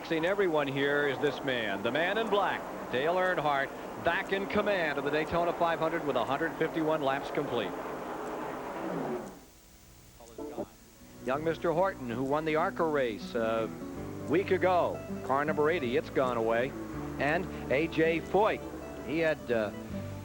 perplexing everyone here is this man, the man in black, Dale Earnhardt, back in command of the Daytona 500 with 151 laps complete. Young Mr. Horton, who won the ARCA race a week ago, car number 80, it's gone away. And A.J. Foyt, he had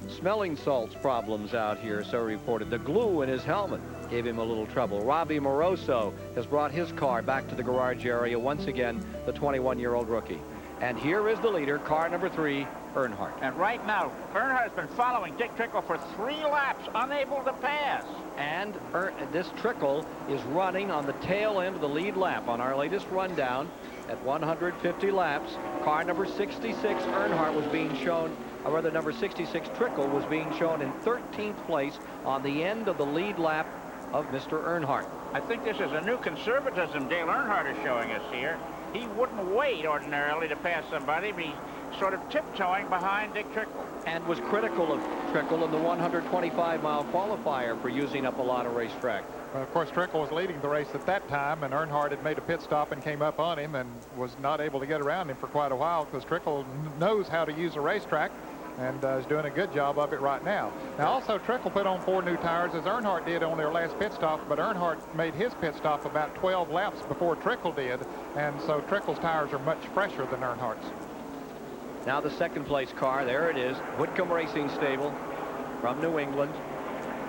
smelling salts problems out here, so reported. The glue in his helmet gave him a little trouble. Robbie Moroso has brought his car back to the garage area once again, the 21-year-old rookie. And here is the leader, car number 3, Earnhardt. And right now, Earnhardt has been following Dick Trickle for 3 laps, unable to pass. And this Trickle is running on the tail end of the lead lap. On our latest rundown, at 150 laps, car number 66, Earnhardt, was being shown, or rather number 66, Trickle, was being shown in 13th place on the end of the lead lap of Mr. Earnhardt. I think this is a new conservatism Dale Earnhardt is showing us here. He wouldn't wait ordinarily to pass somebody, but he's sort of tiptoeing behind Dick Trickle. And was critical of Trickle in the 125-mile qualifier for using up a lot of racetrack. Well, of course, Trickle was leading the race at that time, and Earnhardt had made a pit stop and came up on him and was not able to get around him for quite a while because Trickle knows how to use a racetrack and is doing a good job of it right now. Now, also, Trickle put on 4 new tires, as Earnhardt did on their last pit stop, but Earnhardt made his pit stop about 12 laps before Trickle did, and so Trickle's tires are much fresher than Earnhardt's. Now the second place car, there it is, Whitcomb Racing Stable from New England.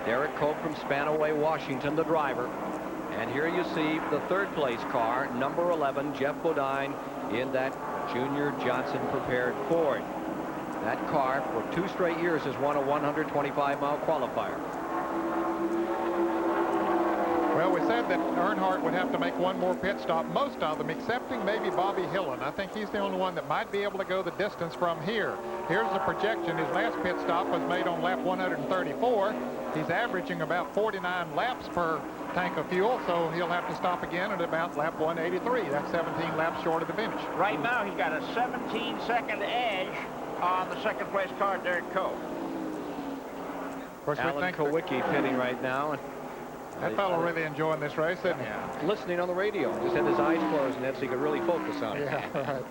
Derek Cope from Spanaway, Washington, the driver. And here you see the third place car, number 11, Jeff Bodine, in that Junior Johnson prepared Ford. That car for 2 straight years has won a 125-mile qualifier. Well, we said that Earnhardt would have to make 1 more pit stop, most of them, excepting maybe Bobby Hillen. I think he's the only one that might be able to go the distance from here. Here's the projection. His last pit stop was made on lap 134. He's averaging about 49 laps per tank of fuel, so he'll have to stop again at about lap 183. That's 17 laps short of the finish. Right now, he's got a 17-second edge on the second-place car, Derek Cope. Of course, Alan Kowicki pitting right now. That fellow really enjoying this race, isn't he? Yeah. Listening on the radio. Just had his eyes closed, and so he could really focus on it. Yeah, right.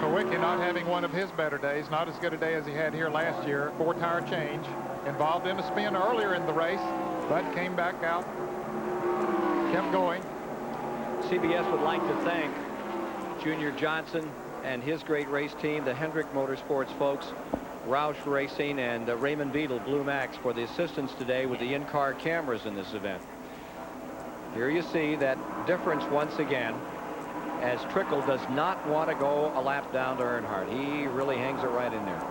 Kowicki not having one of his better days, not as good a day as he had here last year. 4-tire change, involved in a spin earlier in the race, but came back out, kept going. CBS would like to thank Junior Johnson and his great race team, the Hendrick Motorsports folks, Roush Racing, and Raymond Beadle, Blue Max, for the assistance today with the in-car cameras in this event. Here you see that difference once again, as Trickle does not want to go a lap down to Earnhardt. He really hangs it right in there.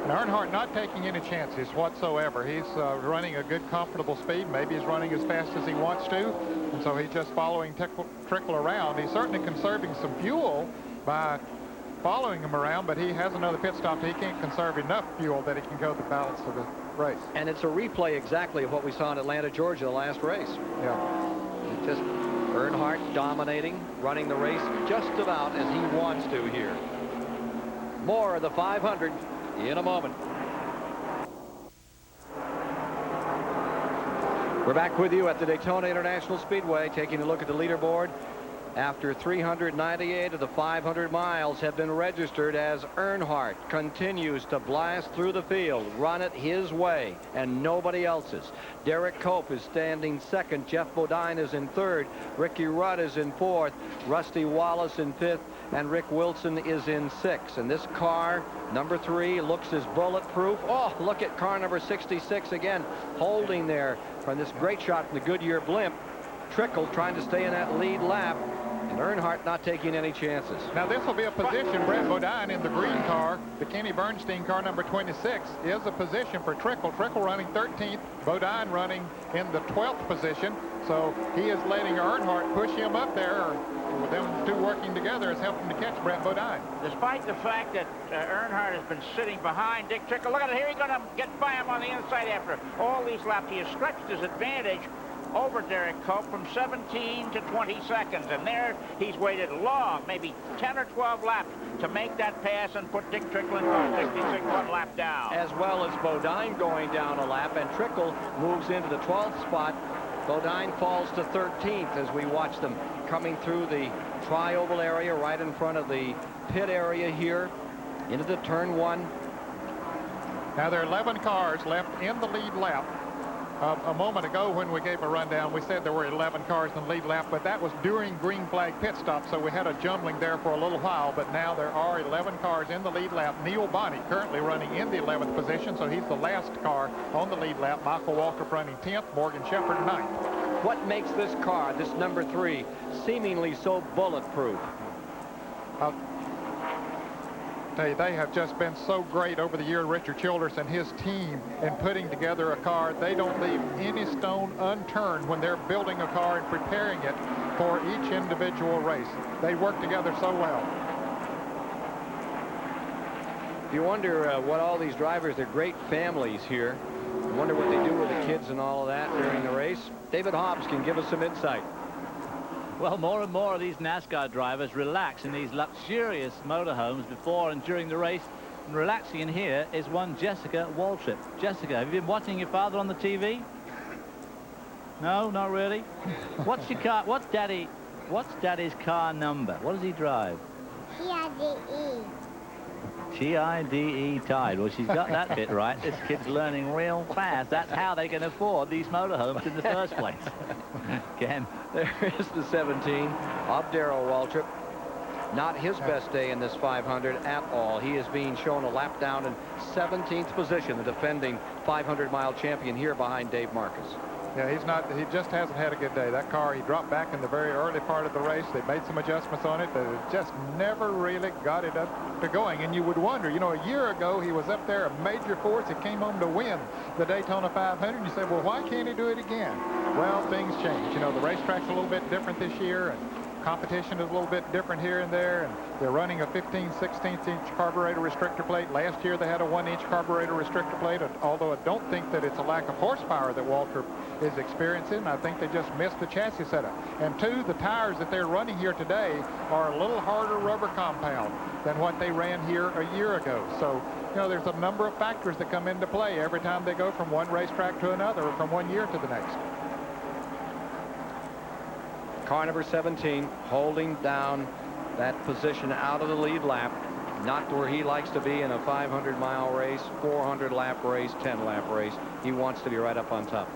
And Earnhardt not taking any chances whatsoever. He's running a good, comfortable speed. Maybe he's running as fast as he wants to, and so he's just following Trickle around. He's certainly conserving some fuel by following him around, but he has another pit stop. He can't conserve enough fuel that he can go the balance of the race. And it's a replay exactly of what we saw in Atlanta, Georgia, the last race. Yeah. Just Earnhardt dominating, running the race just about as he wants to here. More of the 500 in a moment. We're back with you at the Daytona International Speedway, taking a look at the leaderboard. After 398 of the 500 miles have been registered, as Earnhardt continues to blast through the field, run it his way and nobody else's. Derek Cope is standing second. Jeff Bodine is in third. Ricky Rudd is in fourth. Rusty Wallace in fifth. And Rick Wilson is in sixth. And this car, number 3, looks as bulletproof. Oh, look at car number 66 again, holding there from this great shot from the Goodyear blimp. Trickle trying to stay in that lead lap, and Earnhardt not taking any chances. Now this will be a position. Brett Bodine in the green car, the Kenny Bernstein car number 26, is a position for Trickle. Trickle running 13th, Bodine running in the 12th position. So he is letting Earnhardt push him up there. With them two working together is helping to catch Brett Bodine. Despite the fact that Earnhardt has been sitting behind Dick Trickle, look at it here. He's going to get by him on the inside after all these laps. He has stretched his advantage over Derek Cope from 17 to 20 seconds. And there he's waited long, maybe 10 or 12 laps to make that pass and put Dick Trickle in car 66 1 lap down. As well as Bodine going down a lap, and Trickle moves into the 12th spot. Bodine falls to 13th as we watch them coming through the tri-oval area right in front of the pit area here into the turn one. Now there are 11 cars left in the lead lap. A moment ago when we gave a rundown, we said there were 11 cars in the lead lap, but that was during green flag pit stop, so we had a jumbling there for a little while, but now there are 11 cars in the lead lap. Neil Bonney currently running in the 11th position, so he's the last car on the lead lap. Michael Waltrip running 10th, Morgan Shepherd 9th. What makes this car, this number 3, seemingly so bulletproof? They have just been so great over the year, Richard Childress and his team, in putting together a car. They don't leave any stone unturned when they're building a car and preparing it for each individual race. They work together so well. You wonder what all these drivers, they're great families here. You wonder what they do with the kids and all of that during the race. David Hobbs can give us some insight. Well, more and more of these NASCAR drivers relax in these luxurious motorhomes before and during the race. And relaxing in here is one Jessica Waltrip. Jessica, have you been watching your father on the TV? No, not really. What's your car? What's Daddy's car number? What does he drive? TIDE. TIDE Tide. Well, she's got that bit right. This kid's learning real fast. That's how they can afford these motorhomes in the first place. Ken. There is the 17 of Darrell Waltrip. Not his best day in this 500 at all. He is being shown a lap down in 17th position, the defending 500-mile champion here behind Dave Marcus. Yeah, he just hasn't had a good day. That car, he dropped back in the very early part of the race. They made some adjustments on it, but it just never really got it up to going. And you would wonder, you know, a year ago he was up there, a major force. He came home to win the Daytona 500. And you say, well, why can't he do it again? Well, things change. You know, the racetrack's a little bit different this year, and competition is a little bit different here and there, and they're running a 15/16-inch carburetor restrictor plate. Last year they had a 1-inch carburetor restrictor plate, although I don't think that it's a lack of horsepower that Waltrip is experiencing. I think they just missed the chassis setup. And two, the tires that they're running here today are a little harder rubber compound than what they ran here a year ago. So, you know, there's a number of factors that come into play every time they go from one racetrack to another or from one year to the next. Car number 17 holding down that position out of the lead lap. Not where he likes to be in a 500-mile race, 400-lap race, 10-lap race. He wants to be right up on top.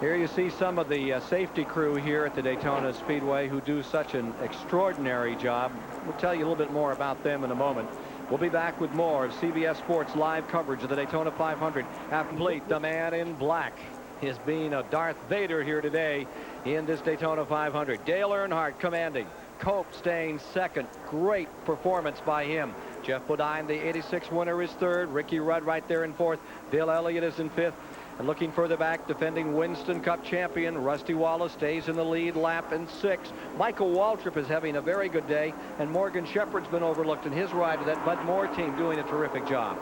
Here you see some of the safety crew here at the Daytona Speedway who do such an extraordinary job. We'll tell you a little bit more about them in a moment. We'll be back with more of CBS Sports live coverage of the Daytona 500. Complete, the man in black is being a Darth Vader here today in this Daytona 500. Dale Earnhardt commanding. Cope staying second. Great performance by him. Jeff Bodine, the 86 winner, is third. Ricky Rudd right there in fourth. Bill Elliott is in fifth. And looking further back, defending Winston Cup champion Rusty Wallace stays in the lead lap in sixth. Michael Waltrip is having a very good day, and Morgan Shepherd's been overlooked in his ride to that Bud Moore team, doing a terrific job.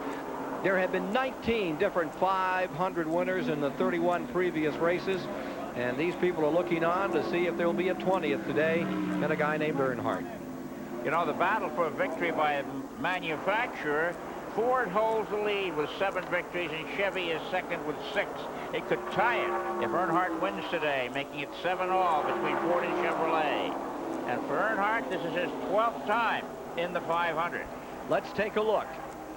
There have been 19 different 500 winners in the 31 previous races, and these people are looking on to see if there will be a 20th today, and a guy named Earnhardt. You know, the battle for victory by a manufacturer, Ford holds the lead with 7 victories, and Chevy is second with 6. It could tie it if Earnhardt wins today, making it 7-all between Ford and Chevrolet. And for Earnhardt, this is his 12th time in the 500. Let's take a look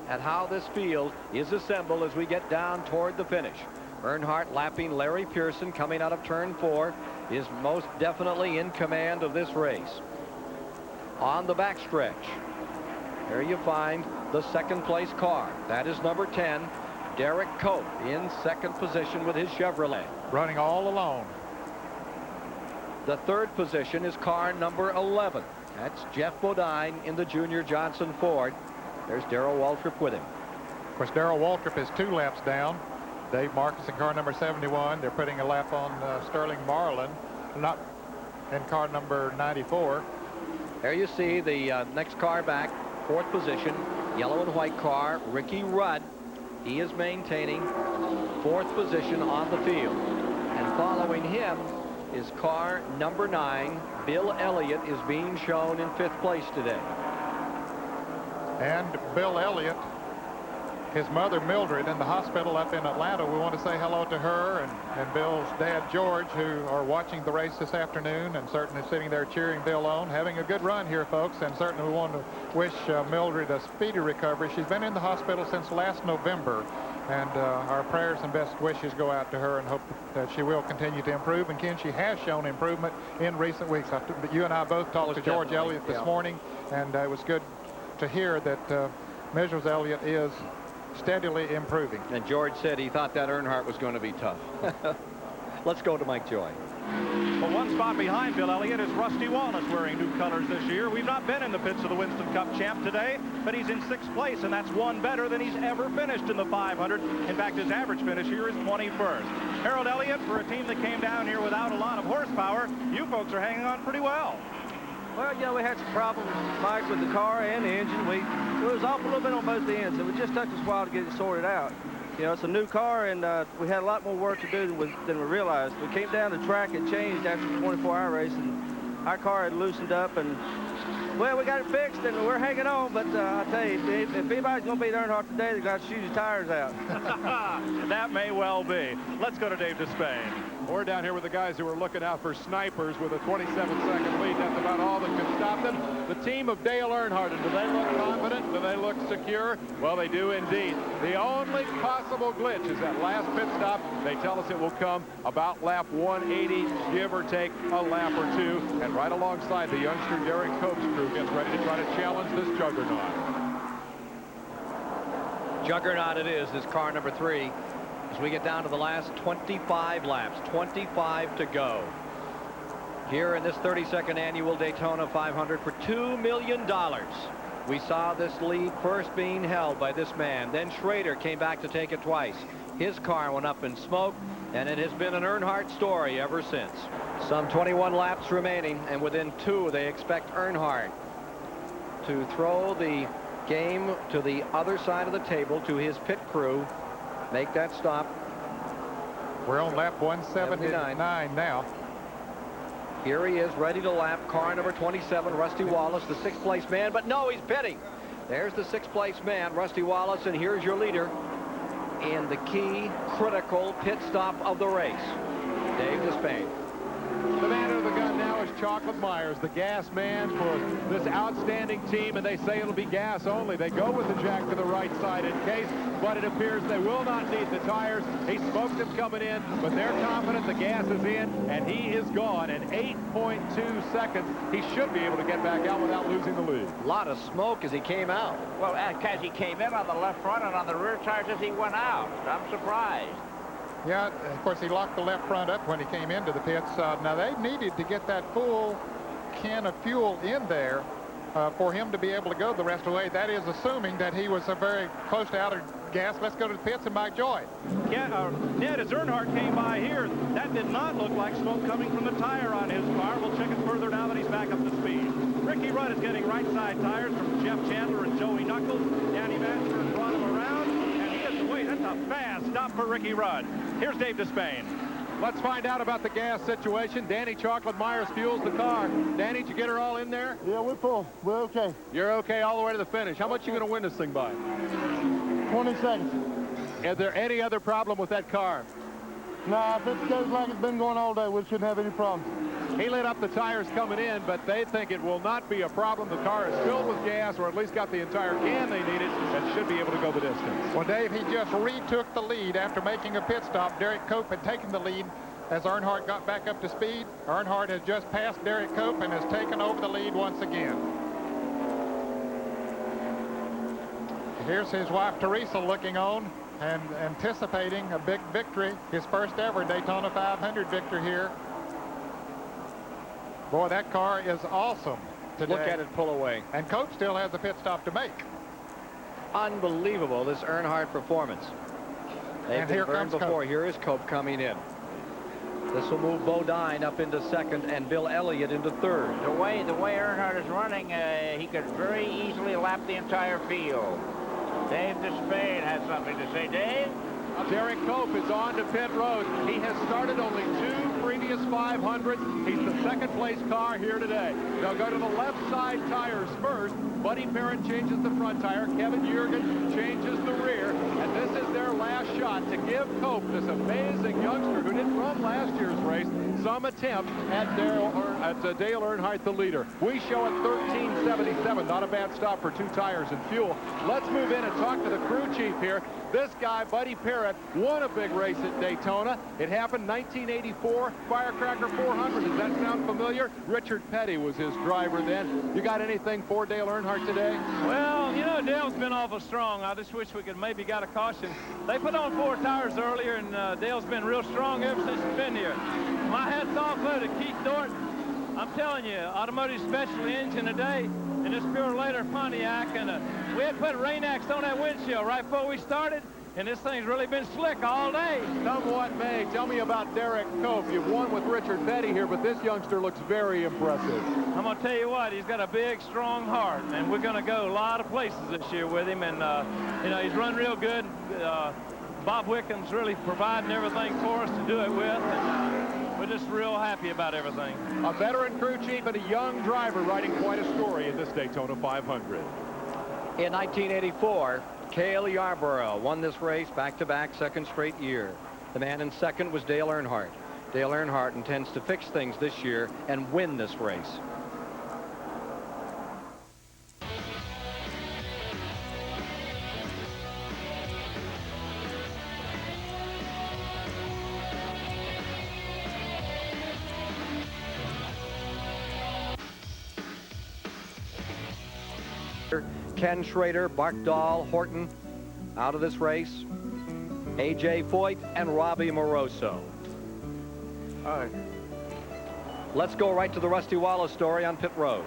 at how this field is assembled as we get down toward the finish. Earnhardt lapping Larry Pearson coming out of turn 4 is most definitely in command of this race. On the backstretch, there you find the second place car. That is number 10, Derek Cope, in second position with his Chevrolet. Running all alone. The third position is car number 11. That's Jeff Bodine in the Junior Johnson Ford. There's Darrell Waltrip with him. Of course, Darrell Waltrip is 2 laps down. Dave Marcus in car number 71. They're putting a lap on Sterling Marlin, not in car number 94. There you see the next car back, 4th position, yellow and white car, Ricky Rudd. He is maintaining 4th position on the field. And following him is car number 9, Bill Elliott, is being shown in 5th place today. And Bill Elliott his mother, Mildred, in the hospital up in Atlanta. We want to say hello to her and Bill's dad, George, who are watching the race this afternoon and certainly sitting there cheering Bill on. Having a good run here, folks, and certainly we want to wish Mildred a speedy recovery. She's been in the hospital since last November, and our prayers and best wishes go out to her and hope that she will continue to improve. And Ken, she has shown improvement in recent weeks. You and I both talked to George Elliott this morning, and it was good to hear that Mrs. Elliott is steadily improving. And George said he thought that Earnhardt was going to be tough. Let's go to Mike Joy. Well, one spot behind Bill Elliott is Rusty Wallace, wearing new colors this year. We've not been in the pits of the Winston Cup champ today, but he's in 6th place, and that's one better than he's ever finished in the 500. In fact, his average finish here is 21st. Harold Elliott, for a team that came down here without a lot of horsepower, you folks are hanging on pretty well. Well, yeah, we had some problems, Mike, with the car and the engine. It was off a little bit on both ends. It just took us a while to get it sorted out. You know, it's a new car, and we had a lot more work to do than we realized. We came down the track and changed after the 24-hour race, and our car had loosened up, and, well, we got it fixed, and we're hanging on. But I tell you, if anybody's going to beat Earnhardt today, they've got to shoot his tires out. That may well be. Let's go to Dave Despain. We're down here with the guys who are looking out for snipers with a 27-second lead. That's about all that can stop them. The team of Dale Earnhardt. Do they look confident? Do they look secure? Well, they do indeed. The only possible glitch is that last pit stop. They tell us it will come about lap 180, give or take a lap or two. And right alongside the youngster Derek Cope's crew gets ready to try to challenge this juggernaut. Juggernaut it is, this car number 3. As we get down to the last 25 laps, 25 to go. Here in this 32nd annual Daytona 500 for $2 million. We saw this lead first being held by this man. Then Schrader came back to take it twice. His car went up in smoke, and it has been an Earnhardt story ever since. Some 21 laps remaining, and within 2 they expect Earnhardt to throw the game to the other side of the table to his pit crew. Make that stop. We're on lap 179 now. Here he is, ready to lap car number 27, Rusty Wallace, the 6th place man, but no, he's pitting. There's the 6th place man, Rusty Wallace, and here's your leader in the key, critical pit stop of the race, Dave Despain. The man under the gun now is Chocolate Myers, the gas man for this outstanding team, and they say it'll be gas only. They go with the jack to the right side in case, but it appears they will not need the tires. He smoked them coming in, but they're confident the gas is in, and he is gone in 8.2 seconds. He should be able to get back out without losing the lead. A lot of smoke as he came out. Well, because he came in on the left front and on the rear tires as he went out. I'm surprised. Yeah, of course, he locked the left front up when he came into the pits. Now, they needed to get that full can of fuel in there for him to be able to go the rest of the way. That is assuming that he was very close to out of gas. Let's go to the pits and Mike Joy. Yeah, Ned, as Earnhardt came by here, that did not look like smoke coming from the tire on his car. We'll check it further now that he's back up to speed. Ricky Rudd is getting right side tires from Jeff Chandler and Joey Knuckles. Danny Mansford brought him around, and he has to wait. That's a fast stop for Ricky Rudd. Here's Dave Despain. Let's find out about the gas situation. Danny Chocolate Myers fuels the car. Danny, did you get her all in there? Yeah, we're full. We're okay. You're okay all the way to the finish. How much you going to win this thing by? 20 seconds. Is there any other problem with that car? Nah, if it goes like it's been going all day, we shouldn't have any problems. He lit up the tires coming in, but they think it will not be a problem. The car is filled with gas, or at least got the entire can they needed, and should be able to go the distance. Well, Dave, he just retook the lead after making a pit stop. Derek Cope had taken the lead as Earnhardt got back up to speed. Earnhardt has just passed Derek Cope and has taken over the lead once again. Here's his wife, Teresa, looking on and anticipating a big victory, his first ever Daytona 500 victory here. Boy, that car is awesome today. Look at it pull away. And Cope still has a pit stop to make. Unbelievable, this Earnhardt performance. They've And been here burned comes before. Cope. Here is Cope coming in. This will move Bodine up into 2nd and Bill Elliott into 3rd. The way Earnhardt is running, he could very easily lap the entire field. Dave Despain has something to say. Dave? Derek Cope is on to pit road. He has started only 2 previous previous 500. He's the second-place car here today. They'll go to the left side tires first. Buddy Parent changes the front tire. Kevin Jurgen changes the rear. And this is their last shot to give Cope, this amazing youngster who didn't run last year's race, some attempt at Dale Earnhardt, the leader. We show at 13.77. Not a bad stop for 2 tires and fuel. Let's move in and talk to the crew chief here. This guy, Buddy Parent, won a big race at Daytona. It happened 1984, Firecracker 400. Does that sound familiar? Richard Petty was his driver then. You got anything for Dale Earnhardt today? Well, you know, Dale's been awful strong. I just wish we could maybe got a caution. They put on 4 tires earlier, and Dale's been real strong ever since he's been here. My hat's off to Keith Thornton. I'm telling you, automotive special engine today in this pure later Pontiac, and we had put Rain-X on that windshield right before we started, and this thing's really been slick all day. Somewhat may. Tell me about Derek Cope. You've won with Richard Petty here, but this youngster looks very impressive. I'm going to tell you what, he's got a big, strong heart, and we're going to go a lot of places this year with him, and, you know, he's run real good. Bob Wickham's really providing everything for us to do it with, and we're just real happy about everything. A veteran crew chief and a young driver writing quite a story in this Daytona 500. In 1984, Cale Yarborough won this race back-to-back, second straight year. The man in second was Dale Earnhardt. Dale Earnhardt intends to fix things this year and win this race. Ken Schrader, Bart Dahl, Horton out of this race. A.J. Foyt and Robbie Moroso. All right. Let's go right to the Rusty Wallace story on pit road.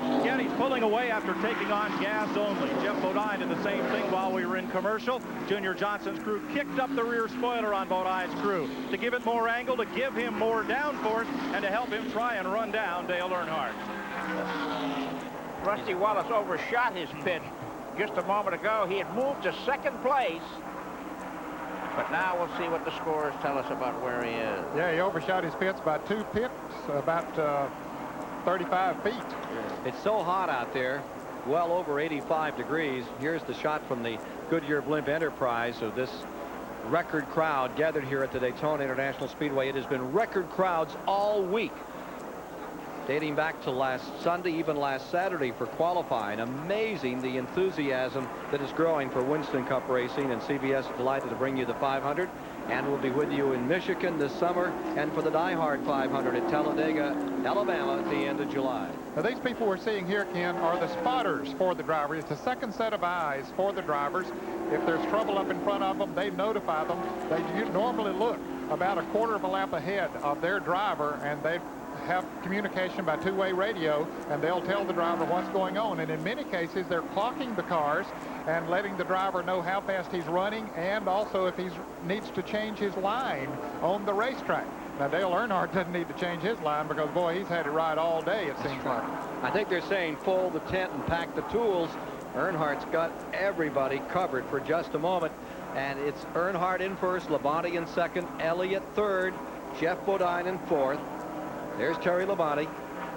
Yeah, he's pulling away after taking on gas only. Jeff Bodine did the same thing while we were in commercial. Junior Johnson's crew kicked up the rear spoiler on Bodine's crew to give it more angle, to give him more downforce, and to help him try and run down Dale Earnhardt. Rusty Wallace overshot his pitch just a moment ago. He had moved to second place. But now we'll see what the scores tell us about where he is. Yeah, he overshot his pits by 2 pits, about 35 feet. It's so hot out there, well over 85 degrees. Here's the shot from the Goodyear Blimp Enterprise of this record crowd gathered here at the Daytona International Speedway. It has been record crowds all week, dating back to last Sunday, even last Saturday for qualifying. Amazing the enthusiasm that is growing for Winston Cup racing, and CBS is delighted to bring you the 500, and we'll be with you in Michigan this summer and for the Die Hard 500 at Talladega, Alabama at the end of July. Now, these people we're seeing here, Ken, are the spotters for the driver. It's a second set of eyes for the drivers. If there's trouble up in front of them, they notify them. They normally look about a quarter of a lap ahead of their driver, and they have communication by 2-way radio, and they'll tell the driver what's going on. And in many cases, they're clocking the cars and letting the driver know how fast he's running, and also if he needs to change his line on the racetrack. Now, Dale Earnhardt doesn't need to change his line because, boy, he's had it right all day, it seems like. I think they're saying fold the tent and pack the tools. Earnhardt's got everybody covered for just a moment, and it's Earnhardt in first, Labonte in second, Elliott third, Jeff Bodine in fourth. There's Terry Labonte,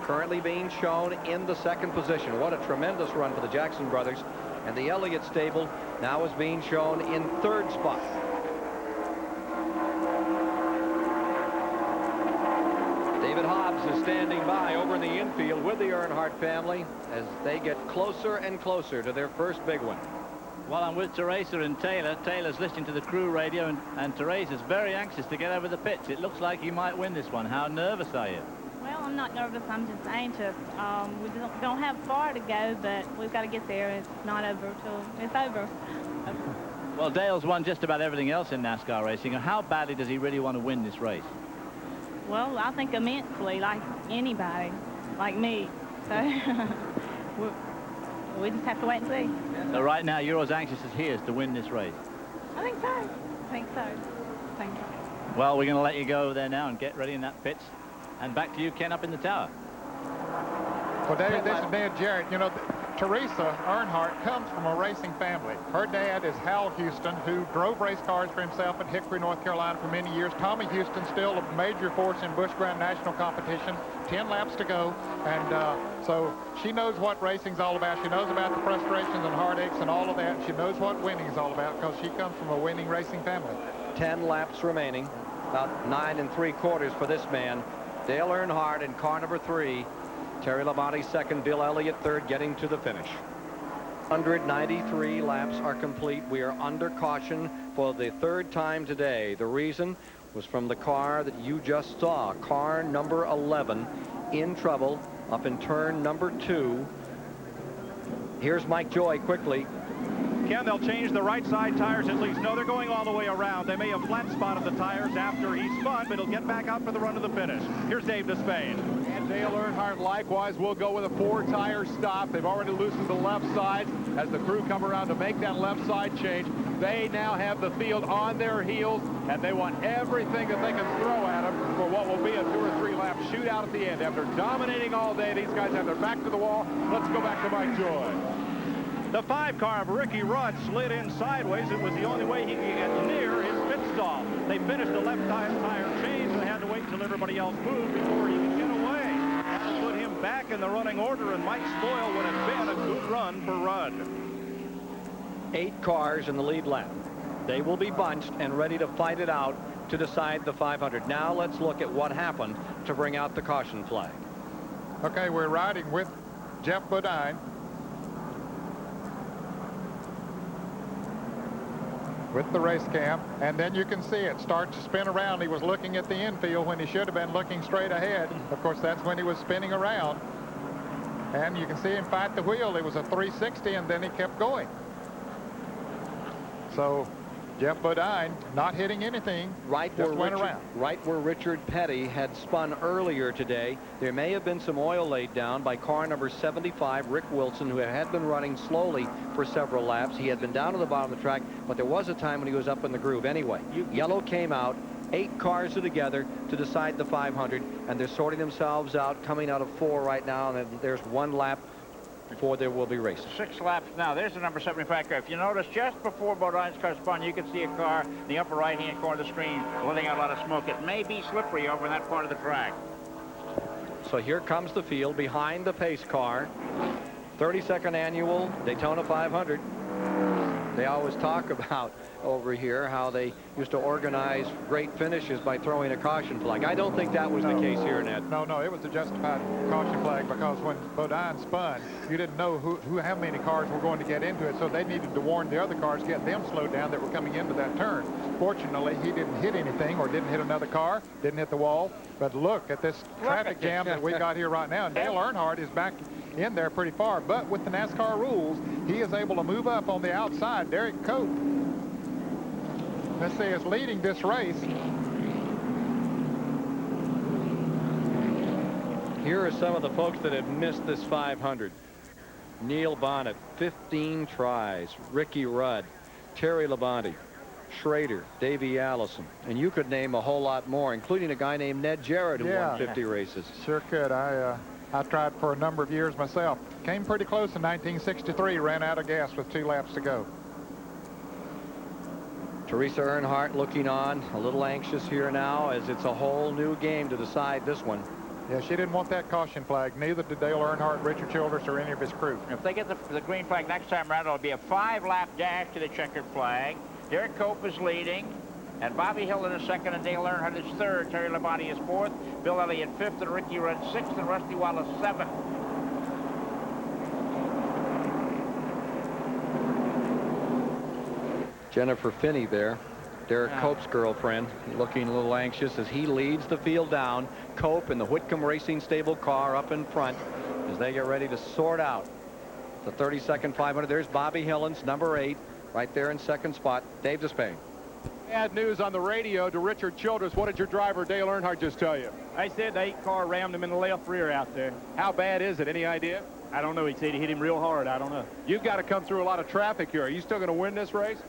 currently being shown in the second position. What a tremendous run for the Jackson brothers. And the Elliott stable now is being shown in third spot. David Hobbs is standing by over in the infield with the Earnhardt family as they get closer and closer to their first big one. Well, I'm with Teresa and Taylor. Taylor's listening to the crew radio, and Teresa's very anxious to get over the pitch. It looks like you might win this one. How nervous are you? Well, I'm not nervous. I'm just anxious. We don't have far to go, but we've got to get there. It's not over till it's over. Well, Dale's won just about everything else in NASCAR racing. How badly does he really want to win this race? Well, I think immensely, like anybody, like me. So we just have to wait and see. So right now, you're as anxious as he is to win this race. I think so. I think so. Thank you. Well, we're going to let you go over there now and get ready in that pitch. And back to you, Ken, up in the tower. Well, David, this is Ned Jarrett. You know, Teresa Earnhardt comes from a racing family. Her dad is Hal Houston, who drove race cars for himself in Hickory, North Carolina for many years. Tommy Houston, still a major force in Busch Grand National competition. 10 laps to go. And so she knows what racing's all about. She knows about the frustrations and heartaches and all of that. She knows what winning is all about because she comes from a winning racing family. 10 laps remaining. About 9 3/4 for this man. Dale Earnhardt in car number 3. Terry Labonte second, Bill Elliott third, getting to the finish. 193 laps are complete. We are under caution for the third time today. The reason was from the car that you just saw, car number 11, in trouble up in turn number 2. Here's Mike Joy quickly. Ken, they'll change the right side tires at least. No, they're going all the way around. They may have flat spotted the tires after he spun, but he'll get back out for the run to the finish. Here's Dave Despain. And Dale Earnhardt likewise will go with a 4-tire stop. They've already loosened the left side as the crew come around to make that left side change. They now have the field on their heels, and they want everything that they can throw at them for what will be a 2 or 3 lap shootout at the end. After dominating all day, these guys have their back to the wall. Let's go back to Mike Joy. The 5 car of Ricky Rudd slid in sideways. It was the only way he could get near his pit stall. They finished the left tire change and had to wait until everybody else moved before he could get away. That put him back in the running order, and Mike Spoil would have been a good run for Rudd. 8 cars in the lead lap. They will be bunched and ready to fight it out to decide the 500. Now let's look at what happened to bring out the caution flag. Okay, we're riding with Jeff Bodine. With the race cam, and then you can see it start to spin around. He was looking at the infield when he should have been looking straight ahead. Of course, that's when he was spinning around. And you can see him fight the wheel. It was a 360, and then he kept going. So Jeff Bodine not hitting anything, right where Richard Petty had spun earlier today. There may have been some oil laid down by car number 75, Rick Wilson, who had been running slowly for several laps. He had been down to the bottom of the track, but there was a time when he was up in the groove. Anyway, yellow came out. 8 cars are together to decide the 500, and they're sorting themselves out, coming out of 4 right now, and there's 1 lap before there will be racing. 6 laps now. There's the number 75 car. If you notice, just before Bodine's car spun, you can see a car in the upper right-hand corner of the screen letting out a lot of smoke. It may be slippery over in that part of the track. So here comes the field behind the pace car. 32nd annual Daytona 500. They always talk about over here how they used to organize great finishes by throwing a caution flag. I don't think that was the case here, Ned. No, it was a justified caution flag because when Bodine spun, you didn't know how many cars were going to get into it, so they needed to warn the other cars, get them slowed down that were coming into that turn. Fortunately, he didn't hit anything or didn't hit another car, didn't hit the wall. But look at this traffic jam that we got here right now. Dale Earnhardt is back in there pretty far, but with the NASCAR rules, he is able to move up on the outside. Derek Cope, let's see, is leading this race. Here are some of the folks that have missed this 500. Neil Bonnet, 15 tries. Ricky Rudd, Terry Labonte, Schrader, Davey Allison, and you could name a whole lot more, including a guy named Ned Jarrett who won 50 races. Sure could. I tried for a number of years myself. Came pretty close in 1963, ran out of gas with 2 laps to go. Teresa Earnhardt looking on, a little anxious here now as it's a whole new game to decide this one. Yeah, she didn't want that caution flag. Neither did Dale Earnhardt, Richard Childress, or any of his crew. If they get the green flag next time around, it'll be a 5-lap dash to the checkered flag. Derek Cope is leading, and Bobby Hillin is second, and Dale Earnhardt is third. Terry Labonte is fourth, Bill Elliott fifth, and Ricky Rudd sixth, and Rusty Wallace seventh. Jennifer Finney there, Derek Cope's girlfriend, looking a little anxious as he leads the field down. Cope in the Whitcomb Racing Stable car up in front as they get ready to sort out the 32nd 500. There's Bobby Hillins, number 8, right there in second spot. Dave Despain. Bad news on the radio to Richard Childress. What did your driver, Dale Earnhardt, just tell you? They said the 8 car rammed him in the left rear out there. How bad is it? Any idea? I don't know. He said he hit him real hard. I don't know. You've got to come through a lot of traffic here. Are you still going to win this race?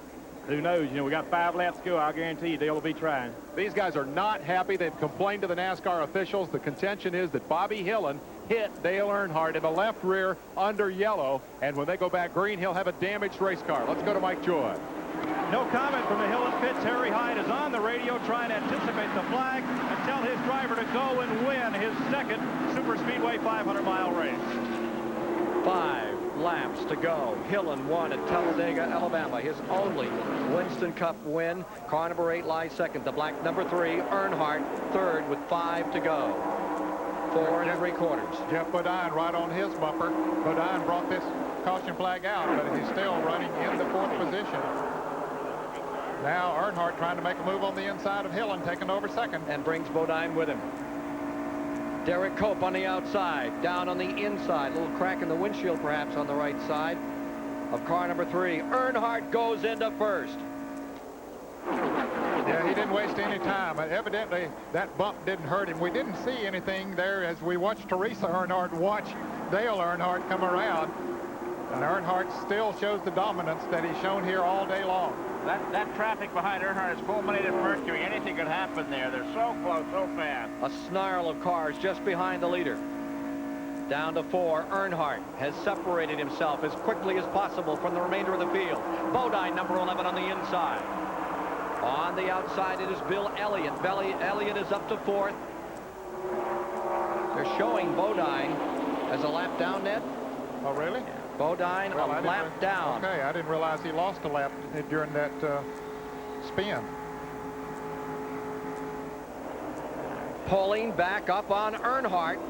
Who knows? You know, we got 5 laps to go. I'll guarantee you Dale will be trying. These guys are not happy. They've complained to the NASCAR officials. The contention is that Bobby Hillin hit Dale Earnhardt in the left rear under yellow. And when they go back green, he'll have a damaged race car. Let's go to Mike Joy. No comment from the hill and pits. Harry Hyde is on the radio trying to anticipate the flag and tell his driver to go and win his second Superspeedway 500-mile race. 5 laps to go. Hillen won at Talladega, Alabama. His only Winston Cup win. Car number 8 lies second. The black number 3, Earnhardt, third with 5 to go. 4 3/4. Jeff Bodine right on his bumper. Bodine brought this caution flag out, but he's still running in the 4th position. Now Earnhardt trying to make a move on the inside of Hillen, taking over second. And brings Bodine with him. Derek Cope on the outside, down on the inside. A little crack in the windshield perhaps on the right side of car number 3. Earnhardt goes into first. Yeah, he didn't waste any time. Evidently, that bump didn't hurt him. We didn't see anything there as we watched Teresa Earnhardt watch Dale Earnhardt come around. And Earnhardt still shows the dominance that he's shown here all day long. That traffic behind Earnhardt is fulminated mercury. Anything could happen there. They're so close, so fast. A snarl of cars just behind the leader. Down to 4. Earnhardt has separated himself as quickly as possible from the remainder of the field. Bodine, number 11, on the inside. On the outside, it is Bill Elliott. Elliott is up to 4th. They're showing Bodine as a lap down, Ned. Oh, really? Bodine a lap down. Okay, I didn't realize he lost a lap during that spin. Pulling back up on Earnhardt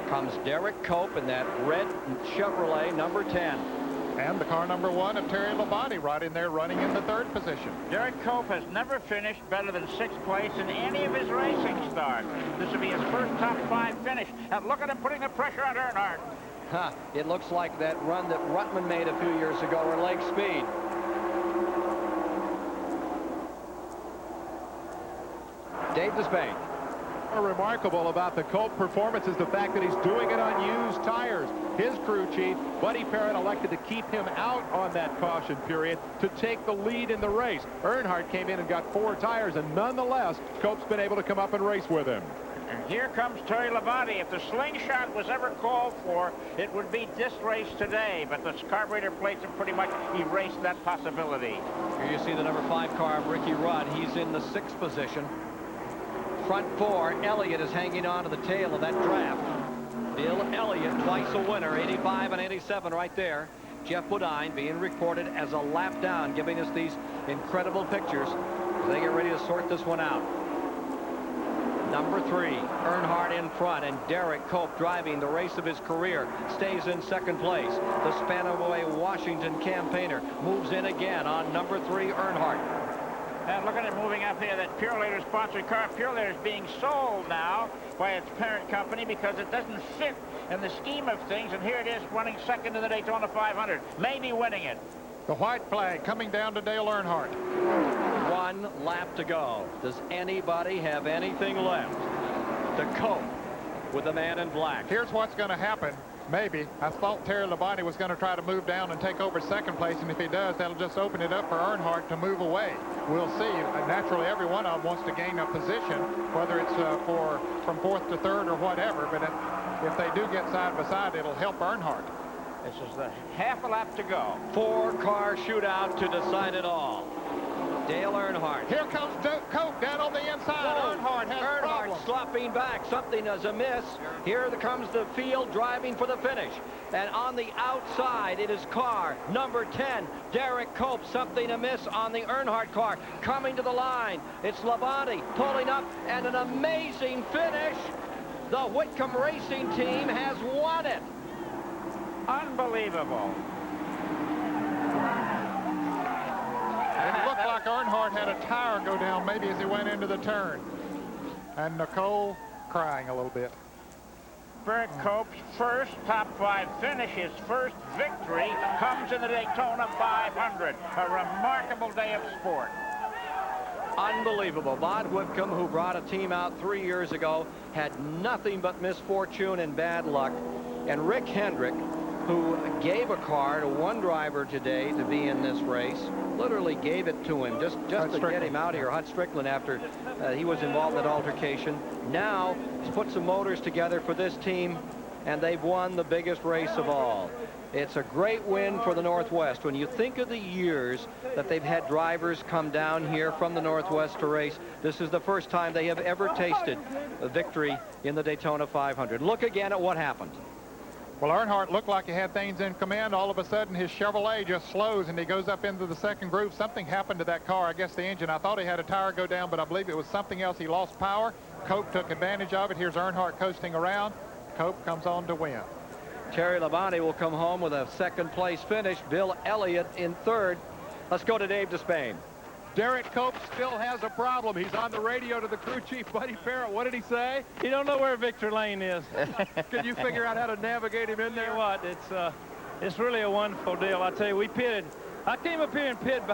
comes Derek Cope in that red Chevrolet number 10. And the car number 1 of Terry Labonte right in there running in the 3rd position. Derek Cope has never finished better than 6th place in any of his racing starts. This will be his first top 5 finish. And look at him putting the pressure on Earnhardt. It looks like that run that Ruttman made a few years ago in Lake Speed. Dave Despain. Remarkable about the Colt performance is the fact that he's doing it on used tires. His crew chief, Buddy Parrott, elected to keep him out on that caution period to take the lead in the race. Earnhardt came in and got 4 tires, and nonetheless, Cope's been able to come up and race with him. And here comes Terry Labonte. If the slingshot was ever called for, it would be this race today. But the carburetor plates have pretty much erased that possibility. Here you see the number 5 car of Ricky Rudd. He's in the 6th position. Front 4, Elliott is hanging on to the tail of that draft. Bill Elliott, twice a winner, 85 and 87 right there. Jeff Bodine being recorded as a lap down, giving us these incredible pictures as they get ready to sort this one out. Number 3, Earnhardt in front, and Derek Cope, driving the race of his career, stays in 2nd place. The Spanaway Washington campaigner moves in again on number 3, Earnhardt. And look at it moving up here. That Purelator sponsored car, Purelator, is being sold now by its parent company because it doesn't fit in the scheme of things. And here it is running 2nd in the Daytona 500, maybe winning it. The white flag coming down to Dale Earnhardt. 1 lap to go. Does anybody have anything left to cope with the man in black? Here's what's going to happen. Maybe. I thought Terry Labonte was going to try to move down and take over 2nd place, and if he does, that'll just open it up for Earnhardt to move away. We'll see. Naturally, every one of them wants to gain a position, whether it's from 4th to 3rd or whatever, but if they do get side by side, it'll help Earnhardt. This is the half a lap to go. 4-car shootout to decide it all. Dale Earnhardt. Here comes Cope down on the inside. Earnhardt has problems. Slopping back. Something is amiss. Here comes the field driving for the finish. And on the outside, it is car number 10, Derek Cope. Something amiss on the Earnhardt car. Coming to the line. It's Labonte pulling up, and an amazing finish. The Whitcomb Racing Team has won it. Unbelievable. It looked like Earnhardt had a tire go down maybe as he went into the turn. And Nicole crying a little bit. Derek Cope's first top 5 finish, his first victory, comes in the Daytona 500. A remarkable day of sport. Unbelievable. Bob Whitcomb, who brought a team out 3 years ago, had nothing but misfortune and bad luck. And Rick Hendrick, who gave a car to one driver today to be in this race, literally gave it to him just to get him out of here. Hut Strickland, after he was involved in that altercation. Now he's put some motors together for this team, and they've won the biggest race of all. It's a great win for the Northwest. When you think of the years that they've had drivers come down here from the Northwest to race, this is the first time they have ever tasted a victory in the Daytona 500. Look again at what happened. Well, Earnhardt looked like he had things in command. All of a sudden, his Chevrolet just slows, and he goes up into the second groove. Something happened to that car. I guess the engine. I thought he had a tire go down, but I believe it was something else. He lost power. Cope took advantage of it. Here's Earnhardt coasting around. Cope comes on to win. Terry Labonte will come home with a second-place finish. Bill Elliott in third. Let's go to Dave Despain. Derek Cope still has a problem. He's on the radio to the crew chief, Buddy Parrott. What did he say? You don't know where Victory Lane is. Can you figure out how to navigate him in there? You know what? It's really a wonderful deal. I tell you, we pitted. I came up here and pitted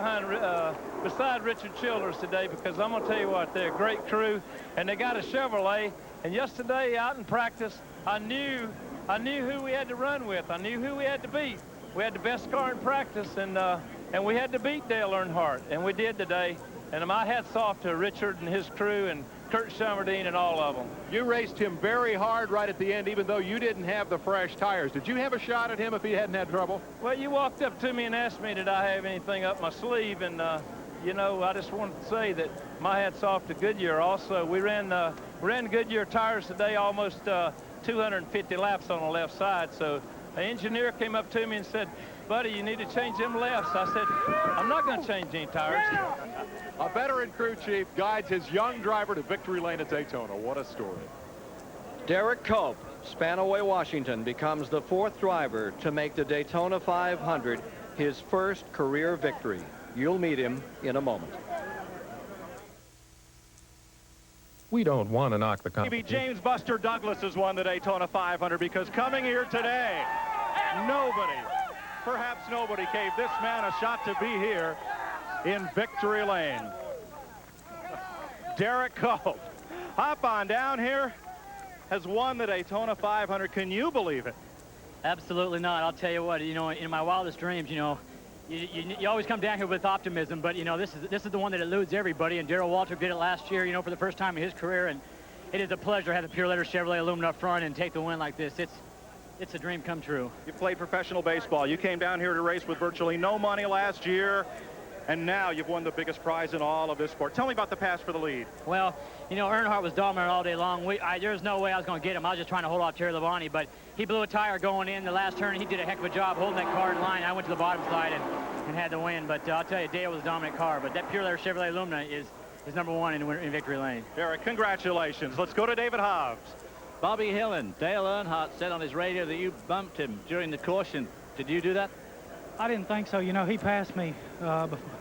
beside Richard Childers today because I'm going to tell you what, they're a great crew, and they got a Chevrolet. And yesterday out in practice, I knew who we had to run with. I knew who we had to beat. We had the best car in practice, and we had to beat Dale Earnhardt, and we did today. And my hat's off to Richard and his crew and Kurt Schummerdine and all of them. You raced him very hard right at the end, even though you didn't have the fresh tires. Did you have a shot at him if he hadn't had trouble? Well, you walked up to me and asked me, did I have anything up my sleeve? And, you know, I just wanted to say that my hat's off to Goodyear also. We ran Goodyear tires today, almost 250 laps on the left side. So the engineer came up to me and said, buddy, you need to change them lefts. I said, I'm not going to change any tires. A veteran crew chief guides his young driver to victory lane at Daytona. What a story. Derek Cope, Spanaway, Washington, becomes the fourth driver to make the Daytona 500 his first career victory. You'll meet him in a moment. We don't want to knock the company. Maybe James Buster Douglas has won the Daytona 500 because coming here today, nobody, perhaps nobody, gave this man a shot to be here in victory lane. Derek Cope, hop on down here, has won the Daytona 500. Can you believe it? Absolutely not. I'll tell you what, you know, in my wildest dreams, you know, you always come down here with optimism, but, you know, this is the one that eludes everybody, and Darrell Waltrip did it last year, you know, for the first time in his career, and it is a pleasure to have the Pure Letter Chevrolet aluminum up front and take the win like this. It's a dream come true. You played professional baseball. You came down here to race with virtually no money last year, and now you've won the biggest prize in all of this sport. Tell me about the pass for the lead. Well, you know, Earnhardt was dominant all day long. There's no way I was going to get him. I was just trying to hold off Terry Labonte, but he blew a tire going in the last turn. He did a heck of a job holding that car in line. I went to the bottom slide and had the win. But I'll tell you, Dale was a dominant car. But that Pure Letter Chevrolet Lumina is number one in victory lane. Derek, congratulations. Let's go to David Hobbs. Bobby Hillen, Dale Earnhardt said on his radio that you bumped him during the caution. Did you do that? I didn't think so. You know, he passed me.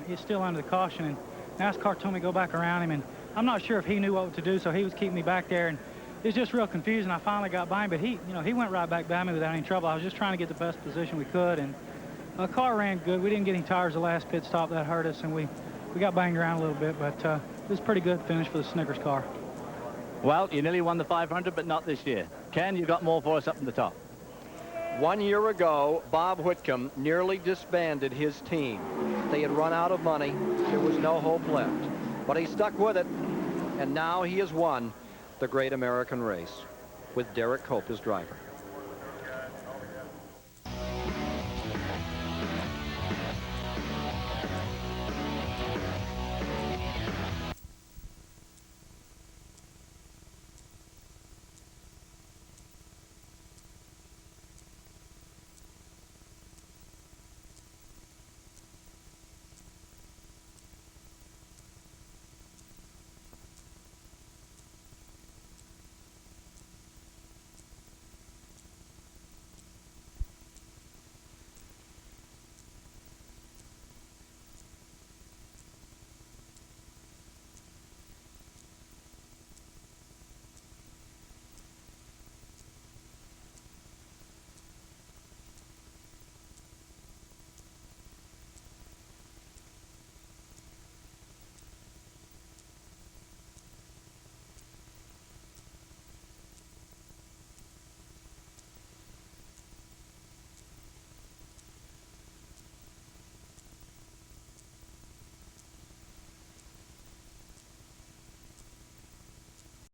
He's still under the caution, and NASCAR told me to go back around him, and I'm not sure if he knew what to do, so he was keeping me back there, and it was just real confusing. I finally got by him, but he went right back by me without any trouble. I was just trying to get the best position we could, and the car ran good. We didn't get any tires the last pit stop. That hurt us, and we got banged around a little bit, but it was a pretty good finish for the Snickers car. Well, you nearly won the 500, but not this year. Ken, you got more for us up in the top. 1 year ago, Bob Whitcomb nearly disbanded his team. They had run out of money. There was no hope left. But he stuck with it, and now he has won the Great American Race with Derek Cope as driver.